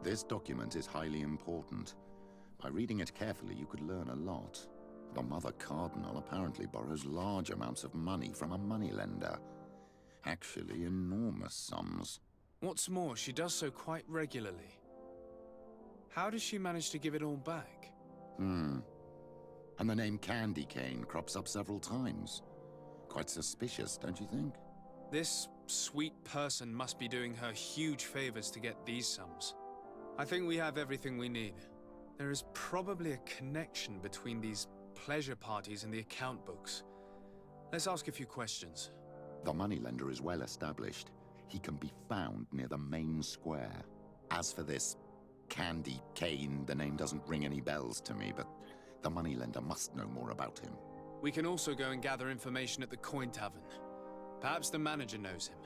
This document is highly important. By reading it carefully, you could learn a lot. The Mother Cardinal apparently borrows large amounts of money from a moneylender. Actually, enormous sums. What's more, she does so quite regularly. How does she manage to give it all back? And the name Candy Cane crops up several times. Quite suspicious, don't you think? This sweet person must be doing her huge favors to get these sums. I think we have everything we need. There is probably a connection between these pleasure parties and the account books. Let's ask a few questions. The moneylender is well established. He can be found near the main square. As for this Candy Cane, the name doesn't ring any bells to me, but the moneylender must know more about him. We can also go and gather information at the Coin Tavern. Perhaps the manager knows him.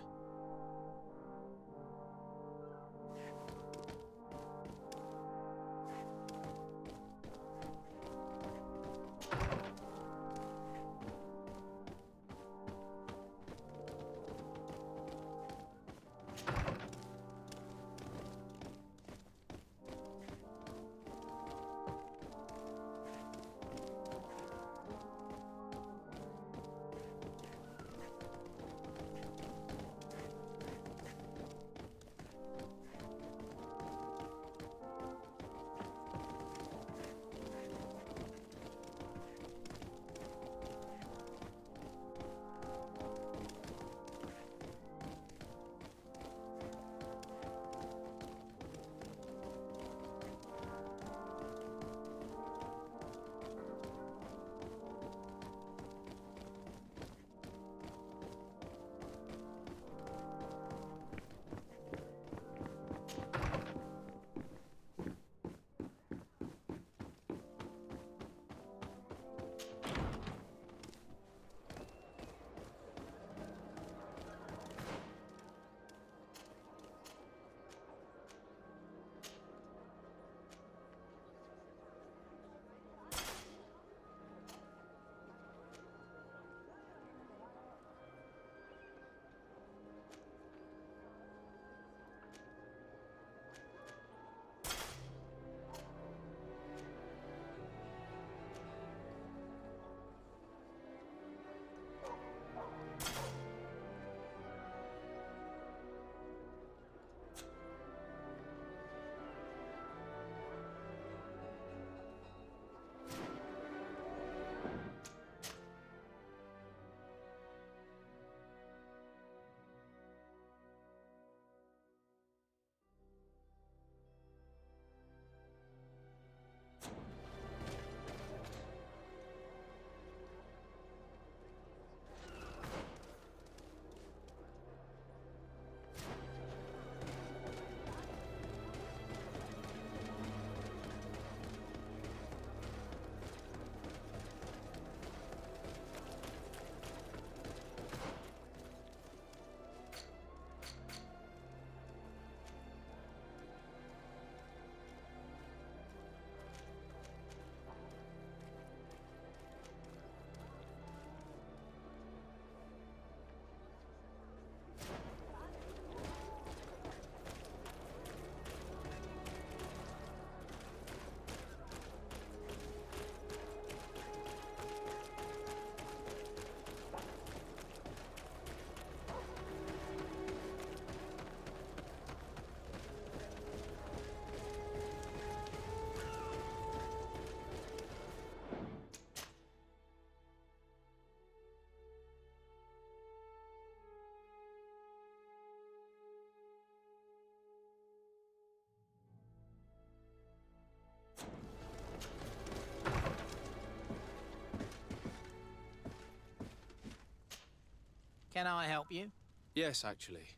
Can I help you? Yes, actually.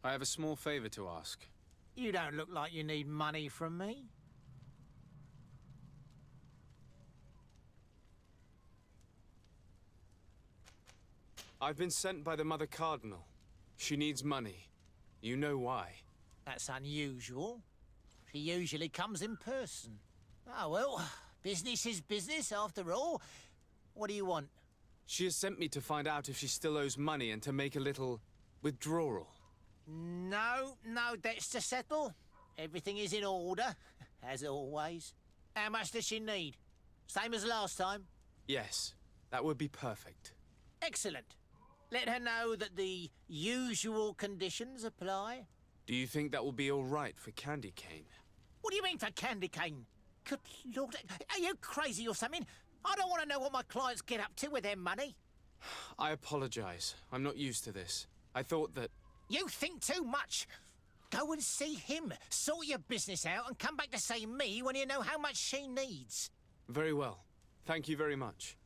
I have a small favor to ask. You don't look like you need money from me. I've been sent by the Mother Cardinal. She needs money. You know why. That's unusual. She usually comes in person. Oh, well, business is business after all. What do you want? She has sent me to find out if she still owes money and to make a little withdrawal. No debts to settle. Everything is in order, as always. How much does she need? Same as last time? Yes, that would be perfect. Excellent. Let her know that the usual conditions apply. Do you think that will be all right for Candy Cane? What do you mean for candy cane? Good Lord, are you crazy or something? I don't want to know what my clients get up to with their money. I apologize. I'm not used to this. I thought that... You think too much. Go and see him, sort your business out, and come back to see me when you know how much she needs. Very well. Thank you very much.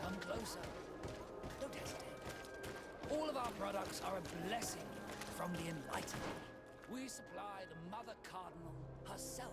Come closer. Don't hesitate. All of our products are a blessing from the Enlightened. We supply the Mother Cardinal herself.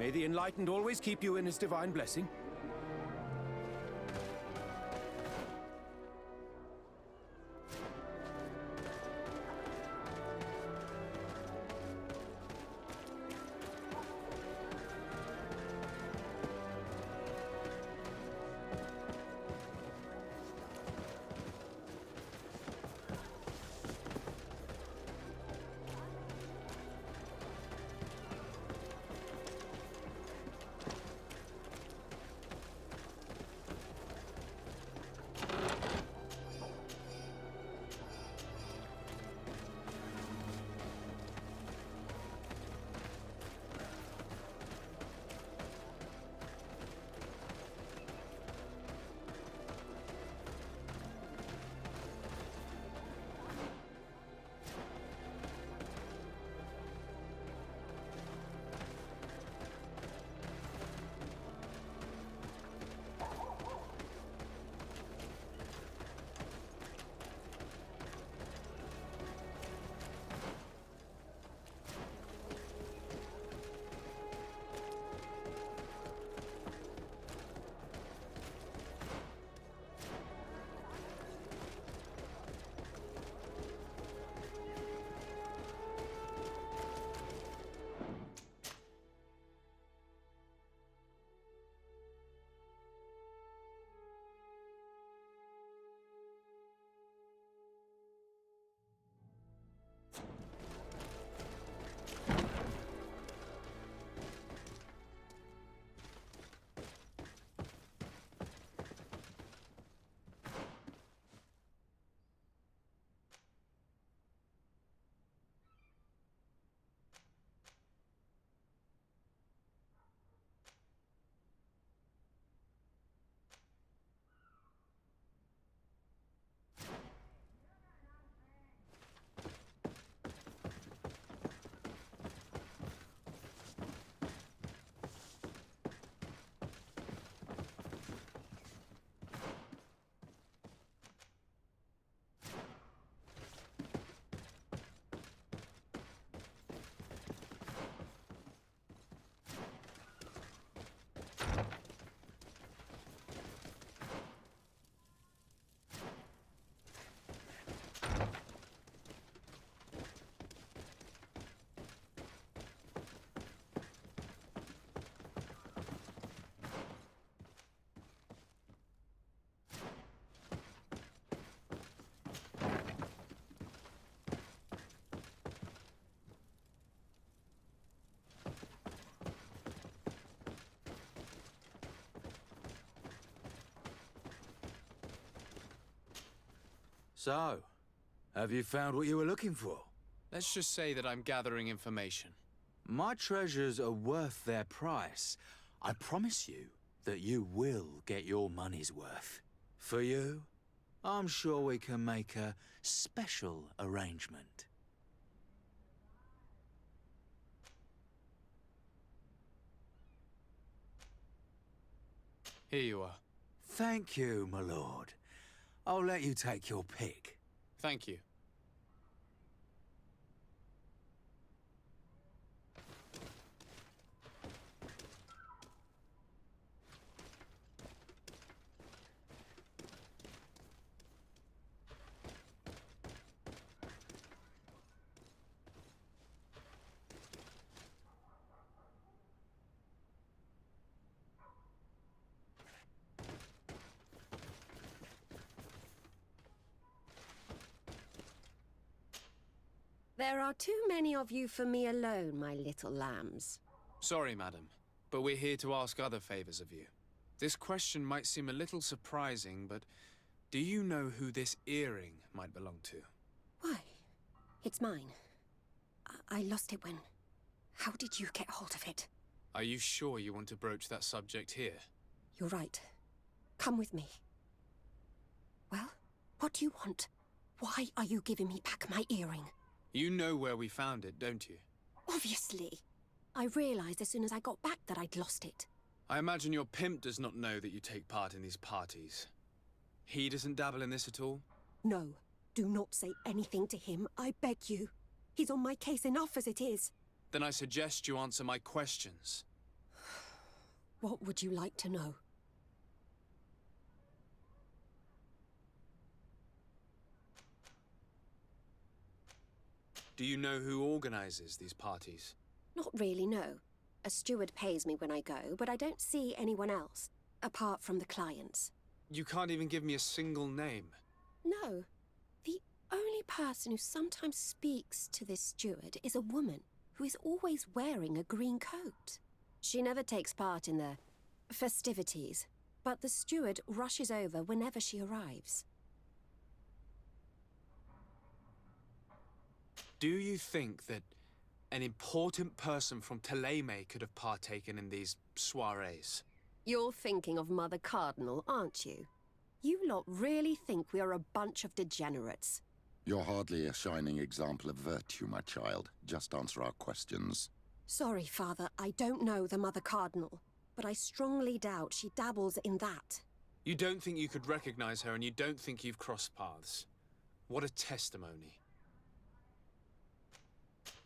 May the Enlightened always keep you in his divine blessing. So, have you found what you were looking for? Let's just say that I'm gathering information. My treasures are worth their price. I promise you that you will get your money's worth. For you, I'm sure we can make a special arrangement. Here you are. Thank you, my lord. I'll let you take your pick. Thank you. There are too many of you for me alone, my little lambs. Sorry, madam, but we're here to ask other favors of you. This question might seem a little surprising, but do you know who this earring might belong to? Why? It's mine. I lost it when... How did you get hold of it? Are you sure you want to broach that subject here? You're right. Come with me. Well, what do you want? Why are you giving me back my earring? You know where we found it, don't you? Obviously. I realized as soon as I got back that I'd lost it. I imagine your pimp does not know that you take part in these parties. He doesn't dabble in this at all? No. Do not say anything to him, I beg you. He's on my case enough as it is. Then I suggest you answer my questions. What would you like to know? Do you know who organizes these parties? Not really, no. A steward pays me when I go, but I don't see anyone else, apart from the clients. You can't even give me a single name. No. The only person who sometimes speaks to this steward is a woman who is always wearing a green coat. She never takes part in the festivities, but the steward rushes over whenever she arrives. Do you think that an important person from Teleme could have partaken in these soirees? You're thinking of Mother Cardinal, aren't you? You lot really think we are a bunch of degenerates. You're hardly a shining example of virtue, my child. Just answer our questions. Sorry, Father, I don't know the Mother Cardinal, but I strongly doubt she dabbles in that. You don't think you could recognize her, and you don't think you've crossed paths. What a testimony.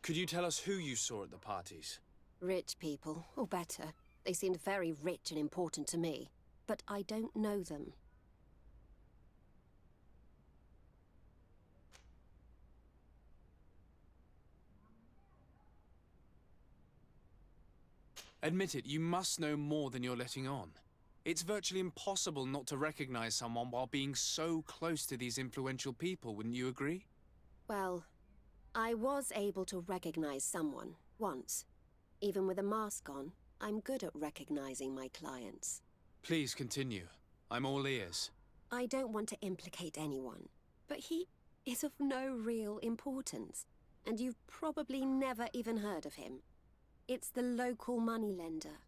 Could you tell us who you saw at the parties? Rich people, or better. They seemed very rich and important to me, but I don't know them. Admit it, you must know more than you're letting on. It's virtually impossible not to recognize someone while being so close to these influential people, wouldn't you agree? Well, I was able to recognize someone, once. Even with a mask on, I'm good at recognizing my clients. Please continue. I'm all ears. I don't want to implicate anyone, but he is of no real importance, and you've probably never even heard of him. It's the local moneylender.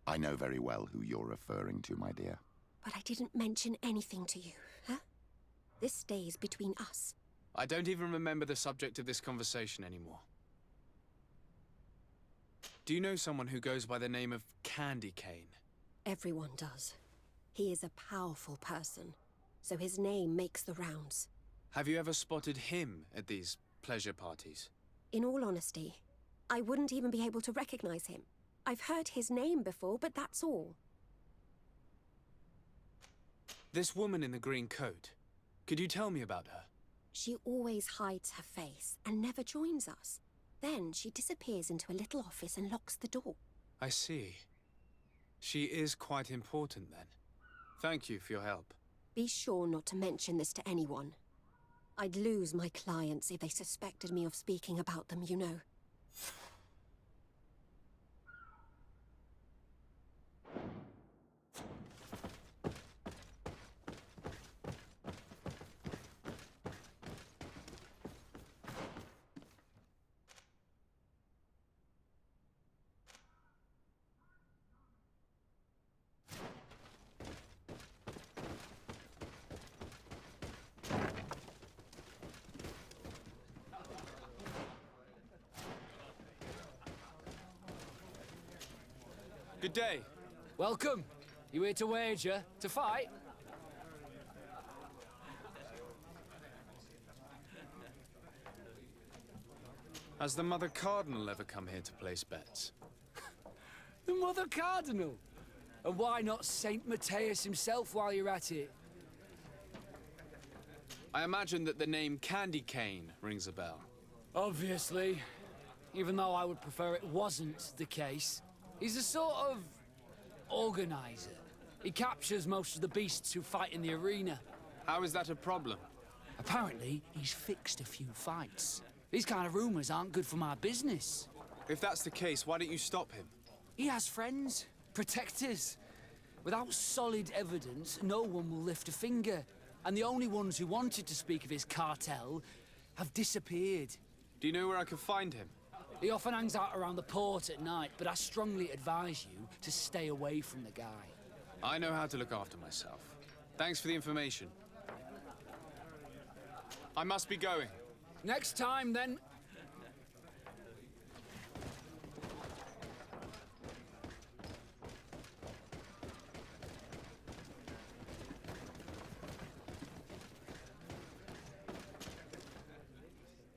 I know very well who you're referring to, my dear. But I didn't mention anything to you, huh? This stays between us. I don't even remember the subject of this conversation anymore. Do you know someone who goes by the name of Candy Cane? Everyone does. He is a powerful person, so his name makes the rounds. Have you ever spotted him at these pleasure parties? In all honesty, I wouldn't even be able to recognize him. I've heard his name before, but that's all. This woman in the green coat, could you tell me about her? She always hides her face and never joins us. Then she disappears into a little office and locks the door. I see. She is quite important then. Thank you for your help. Be sure not to mention this to anyone. I'd lose my clients if they suspected me of speaking about them, you know. Good day. Welcome. You here to wager? To fight? Has the Mother Cardinal ever come here to place bets? The Mother Cardinal? And why not Saint Matthias himself while you're at it? I imagine that the name Candy Cane rings a bell. Obviously. Even though I would prefer it wasn't the case. He's a sort of organizer. He captures most of the beasts who fight in the arena. How is that a problem? Apparently, he's fixed a few fights. These kind of rumors aren't good for my business. If that's the case, why don't you stop him? He has friends, protectors. Without solid evidence, no one will lift a finger. And the only ones who wanted to speak of his cartel have disappeared. Do you know where I can find him? He often hangs out around the port at night, but I strongly advise you to stay away from the guy. I know how to look after myself. Thanks for the information. I must be going. Next time, then.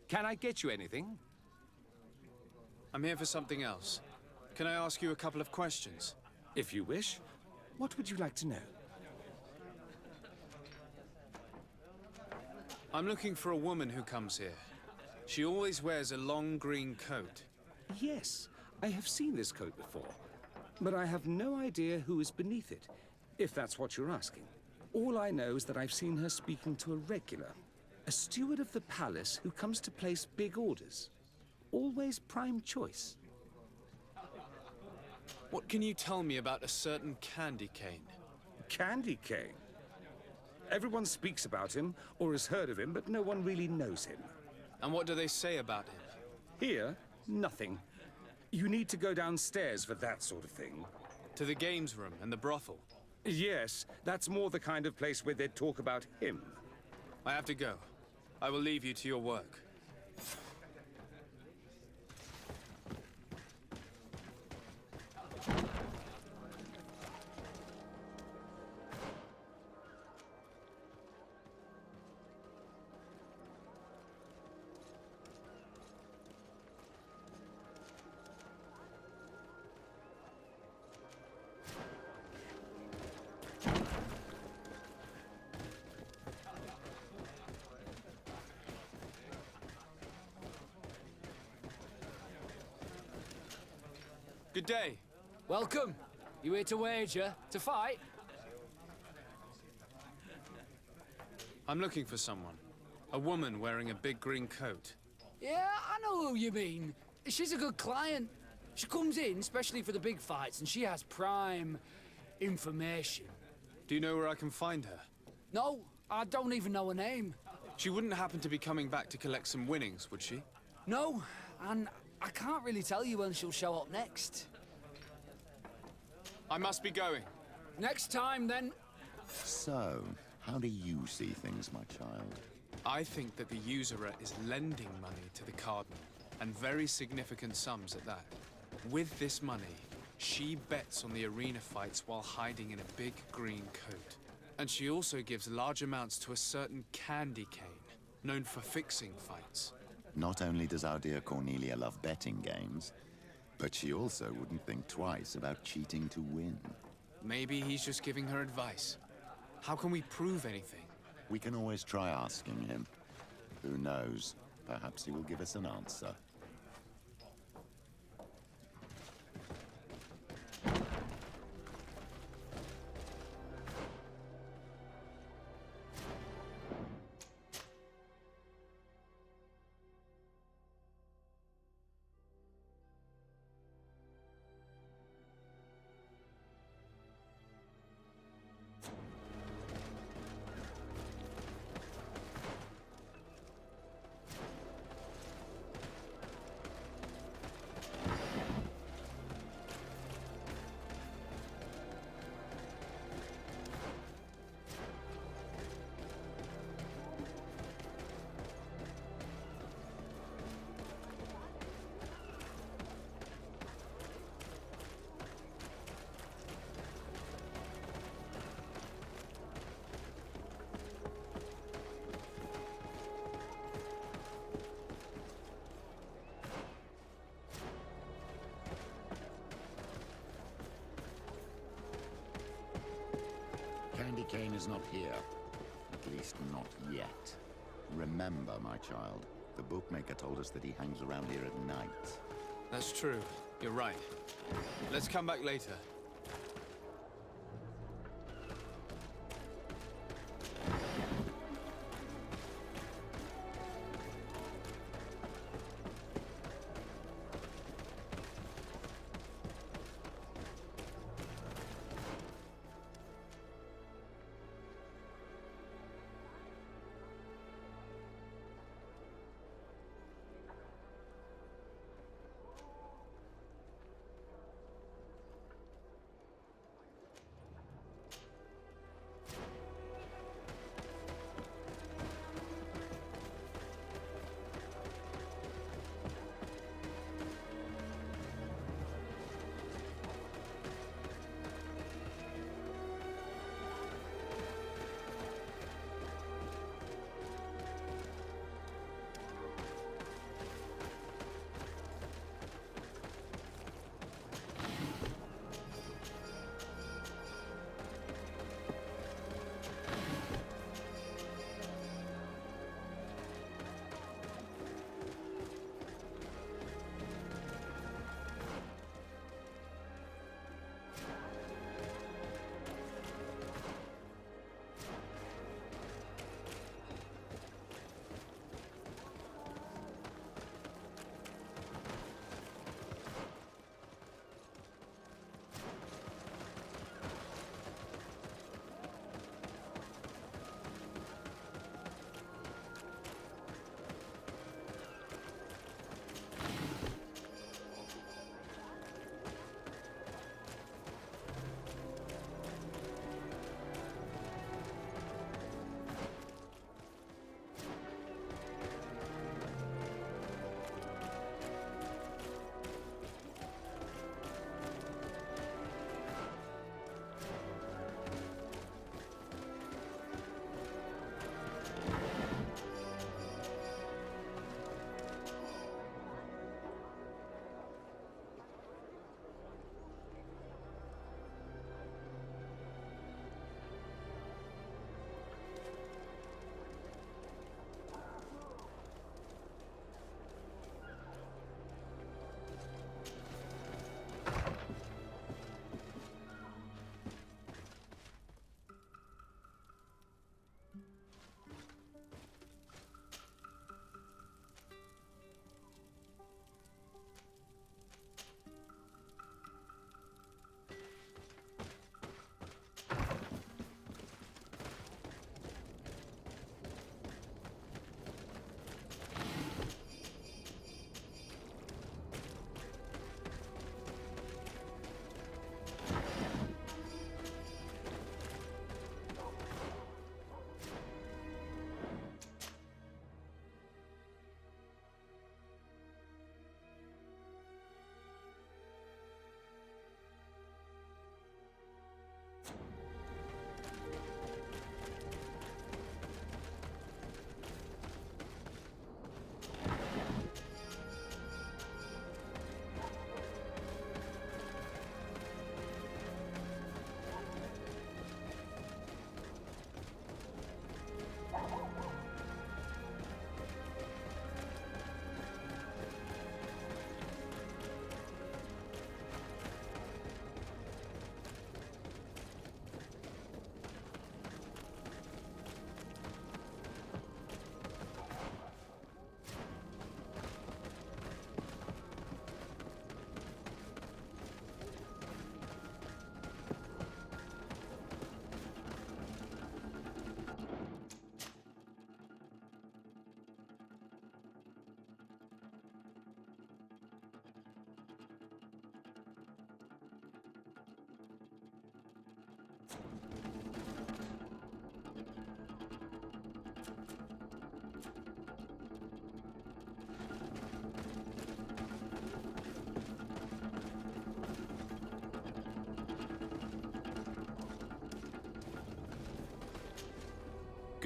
Can I get you anything? I'm here for something else. Can I ask you a couple of questions? If you wish. What would you like to know? I'm looking for a woman who comes here. She always wears a long green coat. Yes, I have seen this coat before, but I have no idea who is beneath it, if that's what you're asking. All I know is that I've seen her speaking to a regular, a steward of the palace who comes to place big orders. Always prime choice. What can you tell me about a certain candy cane? Candy Cane. Everyone speaks about him or has heard of him, but no one really knows him. And what do they say about him? Here, nothing. You need to go downstairs for that sort of thing. To the games room and the brothel. Yes, that's more the kind of place where they'd talk about him. I have to go. I will leave you to your work. Good day. Welcome. You here to wager? To fight? I'm looking for someone. A woman wearing a big green coat. Yeah, I know who you mean. She's a good client. She comes in especially for the big fights, and she has prime information. Do you know where I can find her? No, I don't even know her name. She wouldn't happen to be coming back to collect some winnings, would she? No, and I can't really tell you when she'll show up next. I must be going. Next time, then. So, how do you see things, my child? I think that the usurer is lending money to the cardinal, and very significant sums at that. With this money, she bets on the arena fights while hiding in a big green coat. And she also gives large amounts to a certain candy cane, known for fixing fights. Not only does our dear Cornelia love betting games, but she also wouldn't think twice about cheating to win. Maybe he's just giving her advice. How can we prove anything? We can always try asking him. Who knows? Perhaps he will give us an answer. Candy Cane is not here. At least not yet. Remember, my child, the bookmaker told us that he hangs around here at night. That's true. You're right. Let's come back later.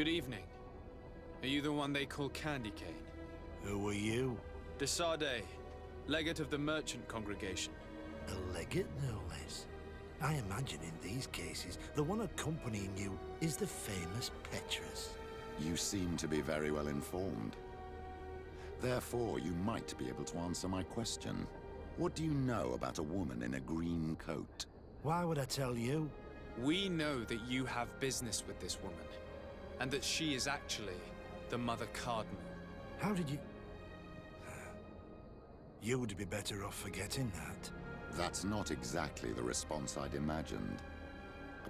Good evening. Are you the one they call Candy Cane? Who are you? Desade, legate of the merchant congregation. A legate, no less. I imagine in these cases, the one accompanying you is the famous Petrus. You seem to be very well informed. Therefore, you might be able to answer my question. What do you know about a woman in a green coat? Why would I tell you? We know that you have business with this woman, and that she is actually the Mother Cardinal. How did you... You would be better off forgetting that. That's not exactly the response I'd imagined.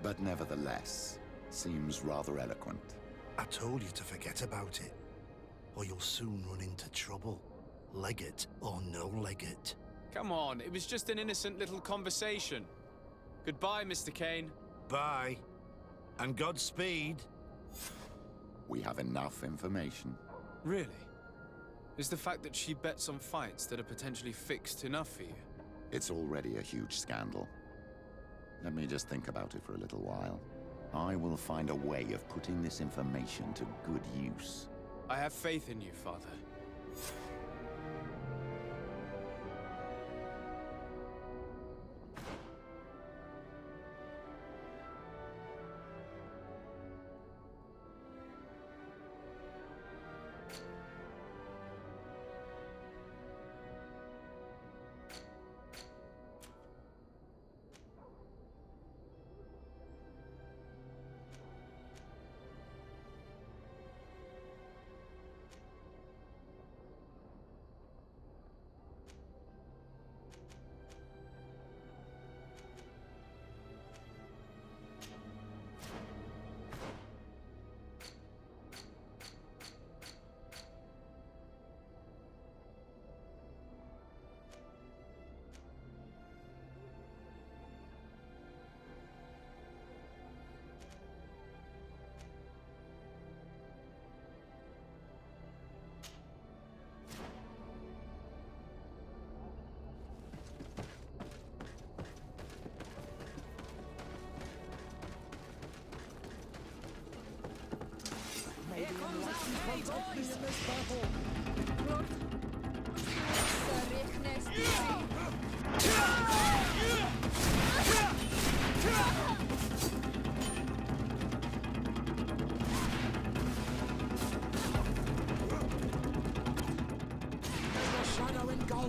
But nevertheless, seems rather eloquent. I told you to forget about it, or you'll soon run into trouble. Legate or no legate. Come on, it was just an innocent little conversation. Goodbye, Mr. Kane. Bye. And Godspeed. We have enough information. Really? Is the fact that she bets on fights that are potentially fixed enough for you? It's already a huge scandal. Let me just think about it for a little while. I will find a way of putting this information to good use. I have faith in you, Father.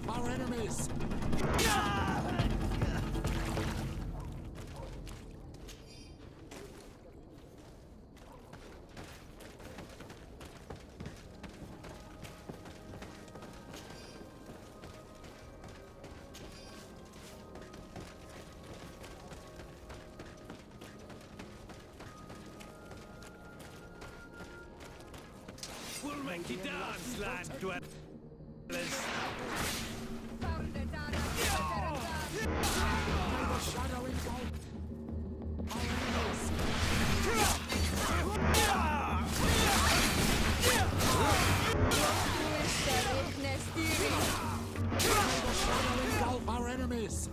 Our enemies! We'll make you dance, land dwellers. Our enemies!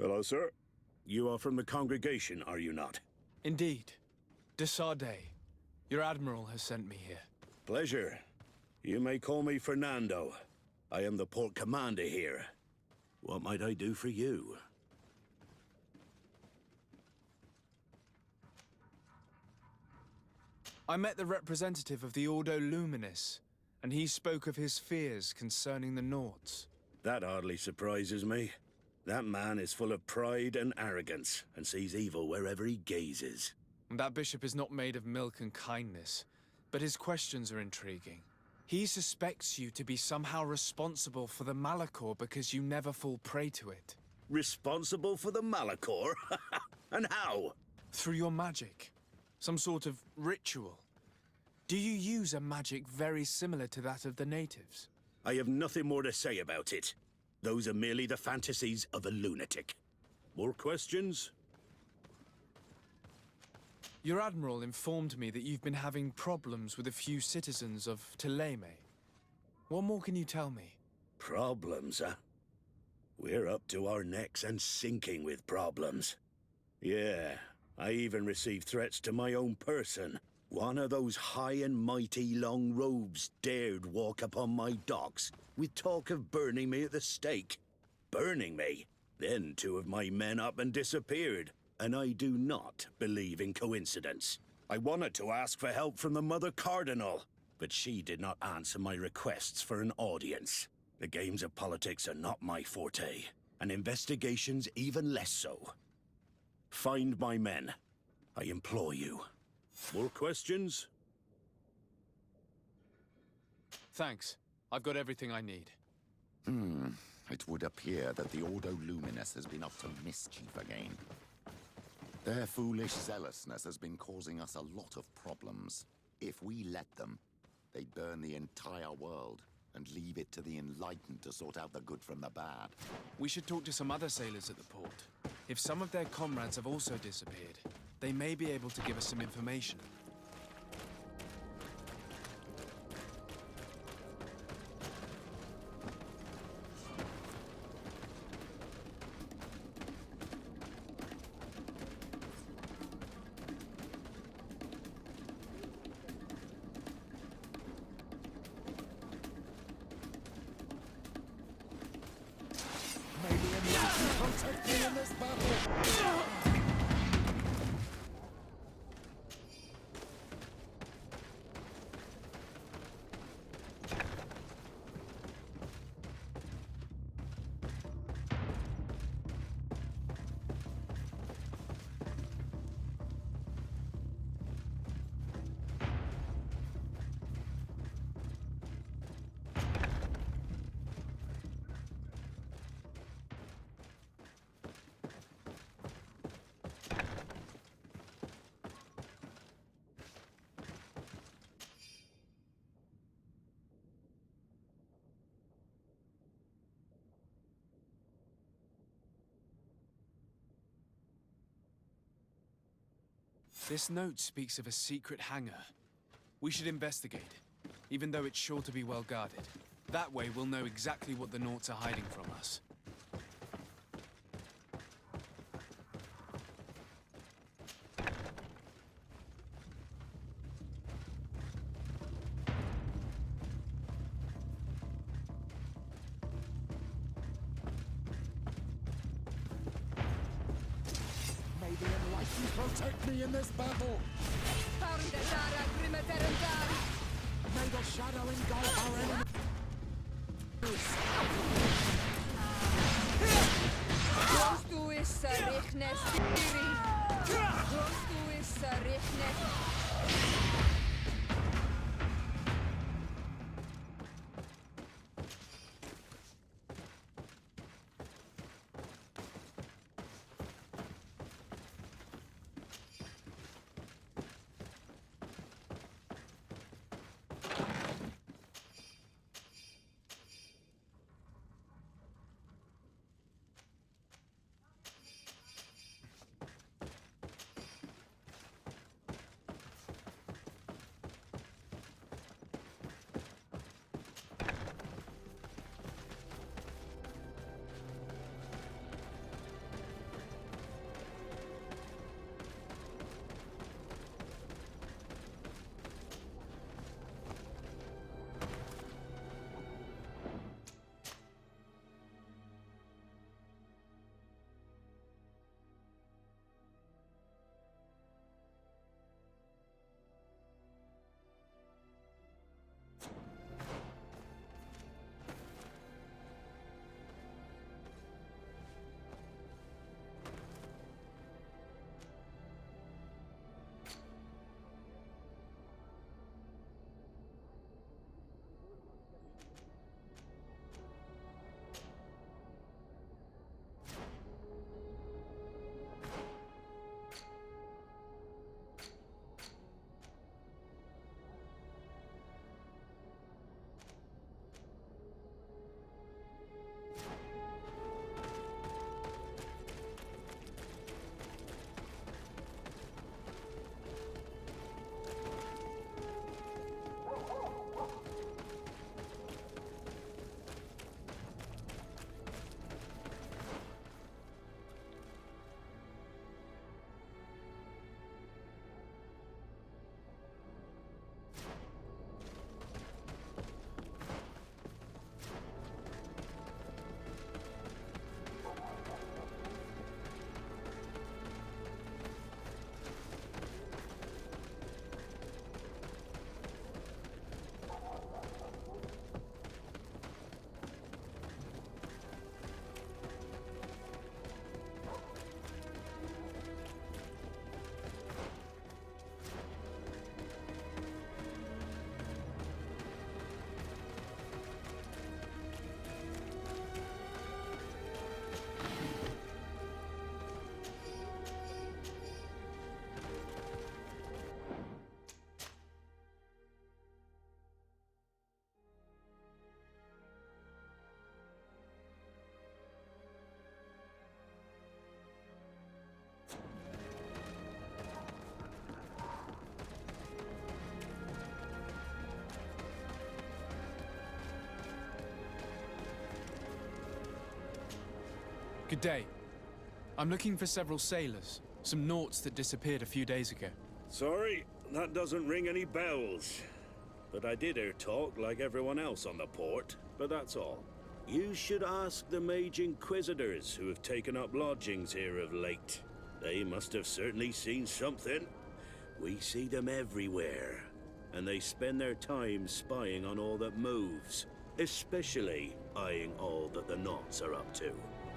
Hello, sir. You are from the congregation, are you not? Indeed. De Sardet. Your admiral has sent me here. Pleasure. You may call me Fernando. I am the port commander here. What might I do for you? I met the representative of the Ordo Luminis, and he spoke of his fears concerning the Nauts. That hardly surprises me. That man is full of pride and arrogance, and sees evil wherever he gazes. That bishop is not made of milk and kindness, but his questions are intriguing. He suspects you to be somehow responsible for the Malachor because you never fall prey to it. Responsible for the Malachor? And how? Through your magic. Some sort of ritual. Do you use a magic very similar to that of the natives? I have nothing more to say about it. Those are merely the fantasies of a lunatic. More questions? Your admiral informed me that you've been having problems with a few citizens of Teleme. What more can you tell me? Problems, huh? We're up to our necks and sinking with problems. Yeah, I even received threats to my own person. One of those high and mighty long robes dared walk upon my docks with talk of burning me at the stake. Burning me? Then two of my men up and disappeared, and I do not believe in coincidence. I wanted to ask for help from the Mother Cardinal, but she did not answer my requests for an audience. The games of politics are not my forte, and investigations even less so. Find my men. I implore you. More questions? Thanks. I've got everything I need. It would appear that the Ordo Luminis has been up to mischief again. Their foolish zealousness has been causing us a lot of problems. If we let them, they'd burn the entire world and leave it to the enlightened to sort out the good from the bad. We should talk to some other sailors at the port. If some of their comrades have also disappeared, they may be able to give us some information. This note speaks of a secret hangar. We should investigate, even though it's sure to be well guarded. That way we'll know exactly what the Nauts are hiding from us. May the enlightened protect me in this battle! May the shadow engulf our enemies! Good day. I'm looking for several sailors. Some naughts that disappeared a few days ago. Sorry, that doesn't ring any bells. But I did hear talk like everyone else on the port, but that's all. You should ask the Mage Inquisitors who have taken up lodgings here of late. They must have certainly seen something. We see them everywhere, and they spend their time spying on all that moves, especially eyeing all that the Knots are up to.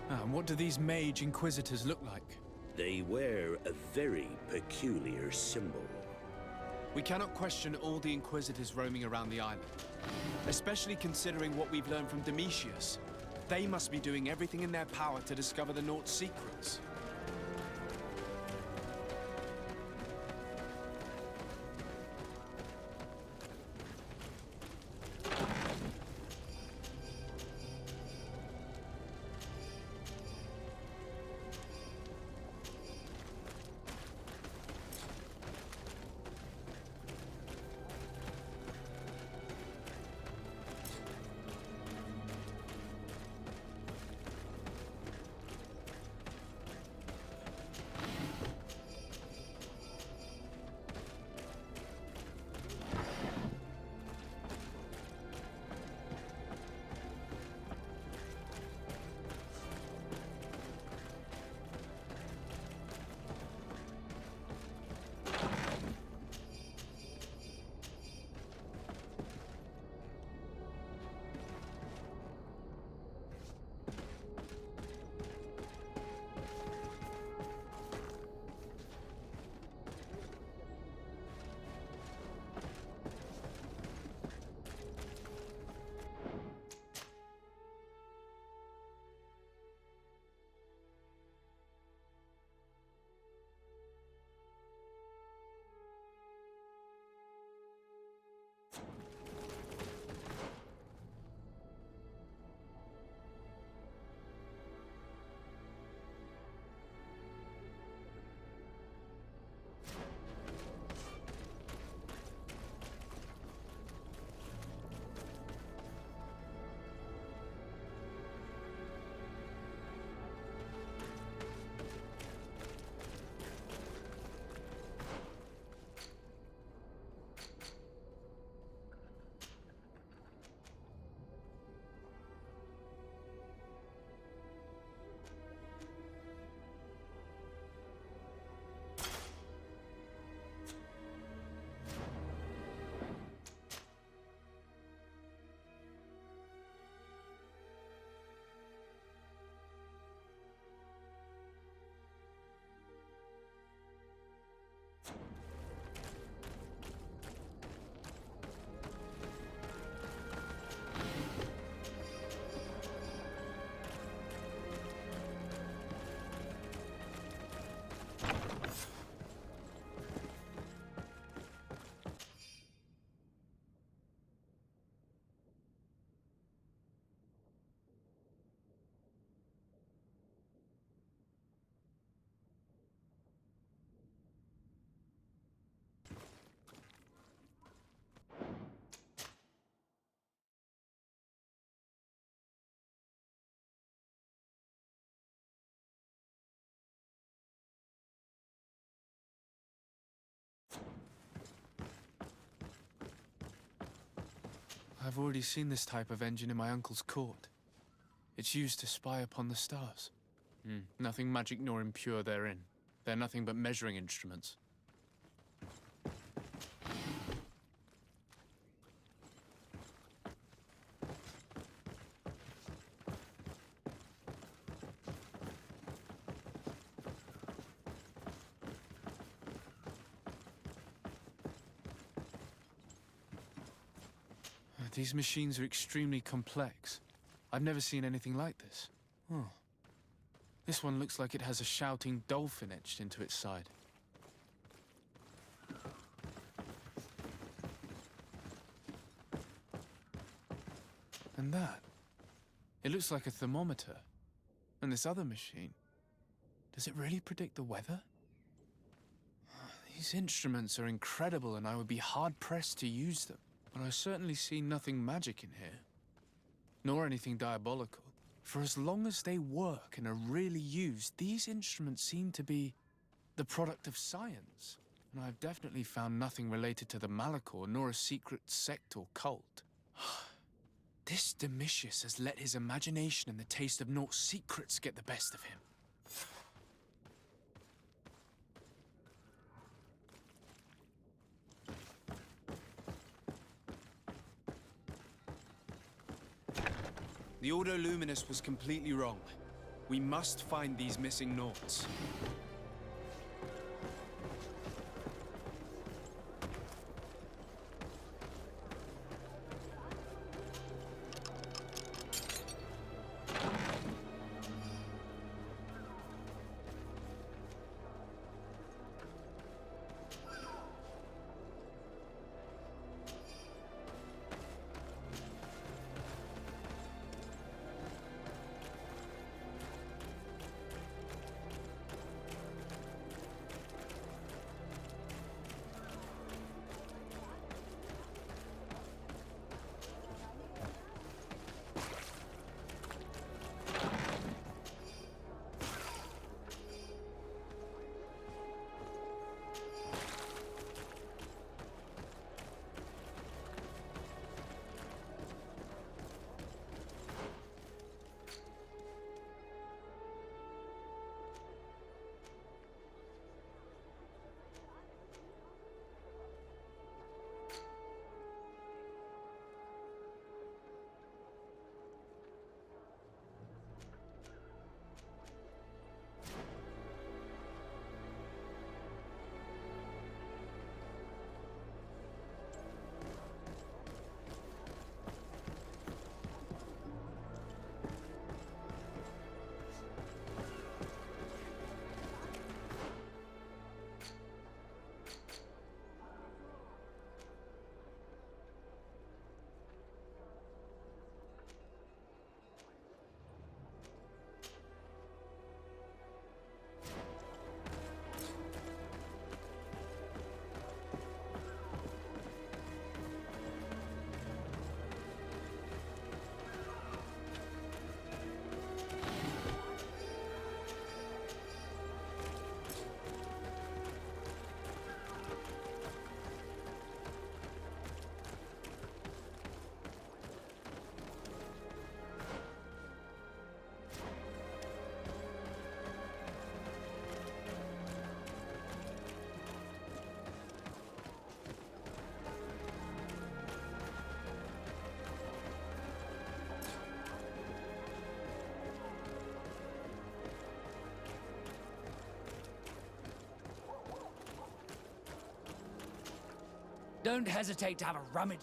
And what do these Mage Inquisitors look like? They wear a very peculiar symbol. We cannot question all the Inquisitors roaming around the island, especially considering what we've learned from Domitius. They must be doing everything in their power to discover the Knots' secrets. I've already seen this type of engine in my uncle's court. It's used to spy upon the stars. Nothing magic nor impure therein. They're nothing but measuring instruments. These machines are extremely complex. I've never seen anything like this. Oh. This one looks like it has a shouting dolphin etched into its side. And that. It looks like a thermometer. And this other machine. Does it really predict the weather? These instruments are incredible, and I would be hard-pressed to use them. But I certainly see nothing magic in here. Nor anything diabolical. For as long as they work and are really used, these instruments seem to be the product of science. And I've definitely found nothing related to the Malachor, nor a secret sect or cult. This Domitius has let his imagination and the taste of Naught's secrets get the best of him. The Ordo Luminous was completely wrong. We must find these missing Naughts. Don't hesitate to have a rummage.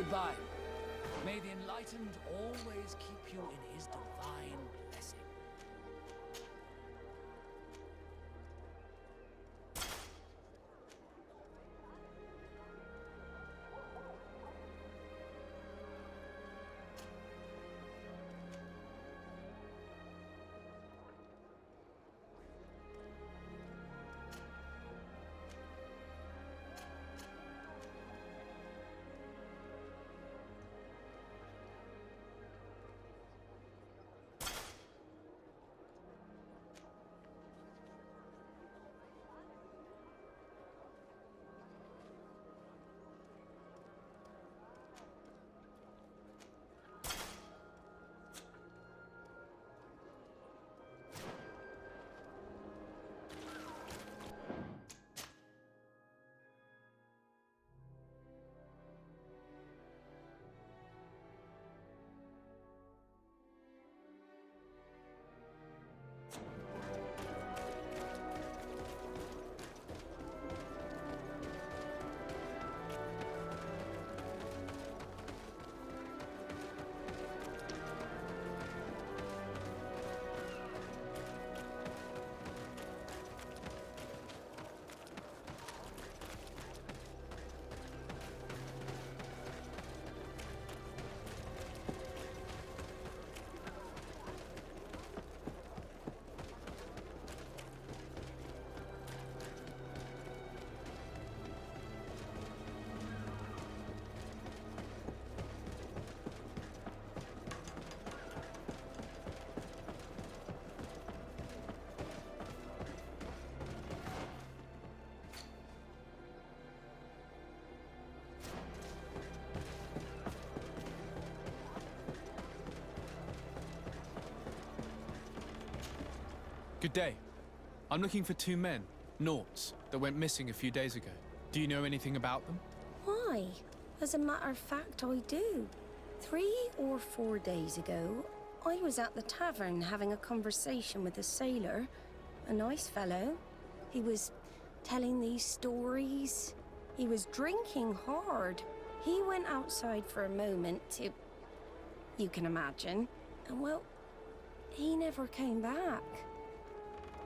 Goodbye. May the enlightened always keep you in his divine blessing. Good day. I'm looking for 2 men, Nauts, that went missing a few days ago. Do you know anything about them? Why? As a matter of fact, I do. 3 or 4 days ago, I was at the tavern having a conversation with a sailor. A nice fellow. He was telling these stories. He was drinking hard. He went outside for a moment to... you can imagine. And well, he never came back.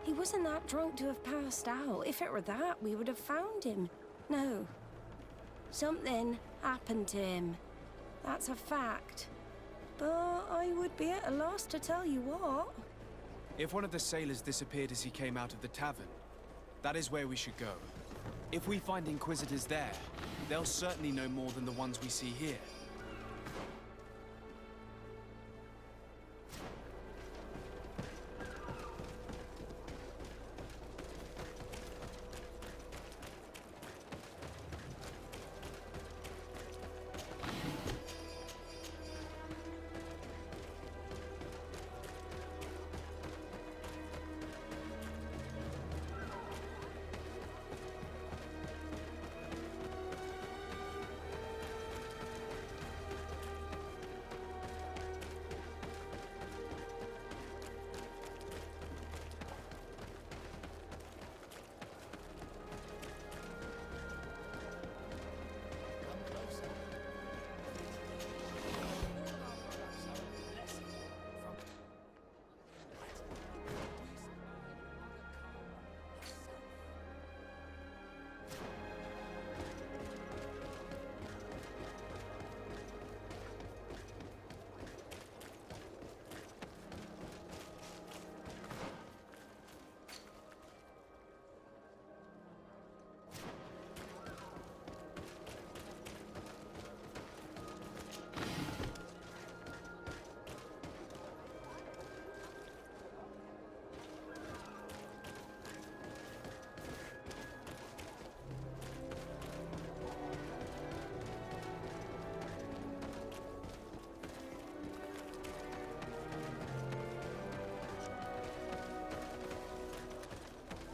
He wasn't that drunk to have passed out. If it were that, we would have found him. No. Something happened to him. That's a fact. But I would be at a loss to tell you what. If one of the sailors disappeared as he came out of the tavern, that is where we should go. If we find Inquisitors there, they'll certainly know more than the ones we see here.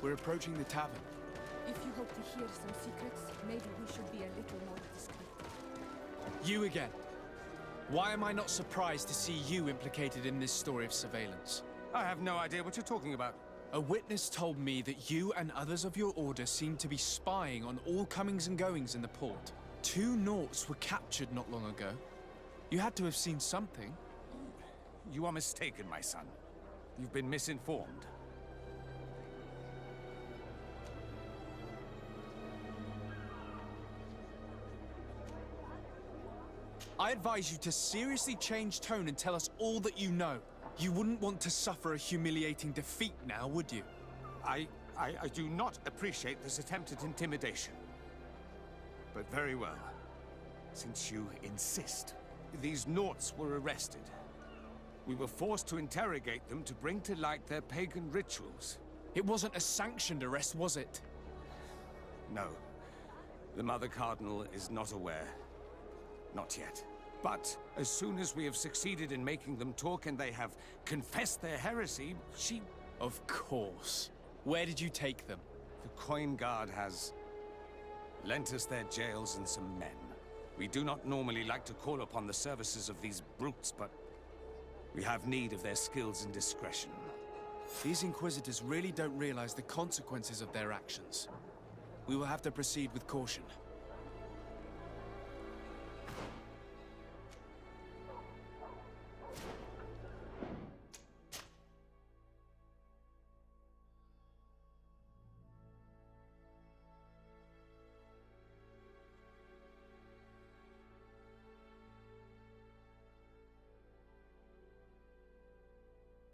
We're approaching the tavern. If you hope to hear some secrets, maybe we should be a little more discreet. You again. Why am I not surprised to see you implicated in this story of surveillance? I have no idea what you're talking about. A witness told me that you and others of your order seem to be spying on all comings and goings in the port. 2 Nauts were captured not long ago. You had to have seen something. You are mistaken, my son. You've been misinformed. I advise you to seriously change tone and tell us all that you know. You wouldn't want to suffer a humiliating defeat now, would you? I do not appreciate this attempt at intimidation. But very well. Since you insist, these Nauts were arrested. We were forced to interrogate them to bring to light their pagan rituals. It wasn't a sanctioned arrest, was it? No. The Mother Cardinal is not aware. Not yet. But as soon as we have succeeded in making them talk and they have confessed their heresy, she... Of course. Where did you take them? The Coin Guard has lent us their jails and some men. We do not normally like to call upon the services of these brutes, but we have need of their skills and discretion. These Inquisitors really don't realize the consequences of their actions. We will have to proceed with caution.